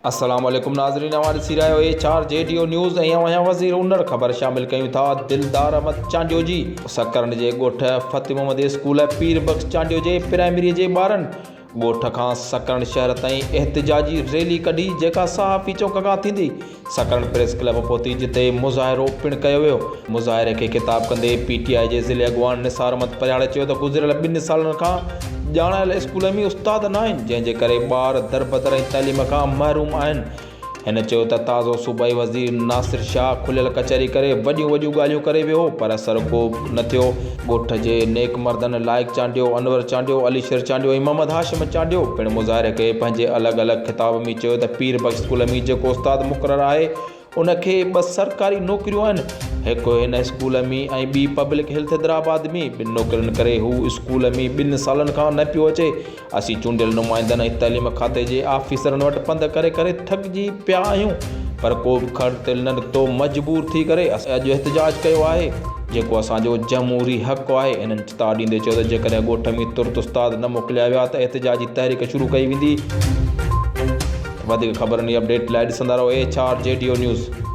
अस्सलाम वालेकुम नाज़रीन, हमारे सी रहे हो HRJDO न्यूज़ ऐं वज़ीर उनर ख़बर शामिल कयूं था। दिलदार अहमद चांडियो जी सकरन जे ॻोठ फ़तेह मोहम्मद स्कूल पीर बख्श चांडियो जे प्राइमरी जे ॿारनि ॻोठ खां सकरन शहर ताईं एहतिजाजी रैली कढी, जेका सहाफ़ी चौक खां थींदी सकरन प्रेस क्लब पहुती, जिते मुज़ाहिरो पिणु कयो वियो। मुज़ाहिरे खे ख़िताब कंदे PTI जे ज़िले अॻवान निसार अहमद परियाड़े चयो त गुज़िरियल 2 सालनि खां ॼाणायल स्कूल में उस्ताद न आहिनि, जंहिंजे करे ॿार दरबदर ऐं तइलीम खां महरूम आहिनि। हिन चयो त ताज़ो सूबाई वज़ीर नासिर शाह खुलियल कचहरी करे वॾियूं ॻाल्हियूं करे वियो, पर असर को न थियो। ॻोठ जे नेक मर्दनि लाइक चांडियो, अनवर चांडियो, अलीशर चांडियो ऐं मोहम्मद हाशिम चांडियो पिणु मुज़ाहिरे खे पंहिंजे अलॻि अलॻि ख़िताब में चयो त पीर बख्श स्कूल में जेको उस्ताद मुक़ररु आहे उनखे 2 सरकारी नौकरियूं आहिनि, हिकु हिन स्कूल में ऐं ॿी पब्लिक हेल्थ हैदराबाद में। 2 नौकरियुनि करे हू स्कूल में 2 सालनि खां न पियो अचे। असीं चूंडियल नुमाइंदनि ऐं तइलीम खाते जे ऑफिसरनि वटि पंध करे थकिजी पिया आहियूं, पर को बि ख़र्च न निकितो। मजबूर थी करे असां अॼु एहतिजाज कयो आहे, जेको असांजो जमहूरी हक़ आहे। इन्हनि चिता ॾींदे चयो त जेकॾहिं ॻोठ में तुर्त उस्ताद न मोकिलिया विया त एहतिजाजी तहरीक शुरू कई वेंदी। वधीक ख़बरनि जी अपडेट लाइ ॾिसंदा रहो HRJDO न्यूज़।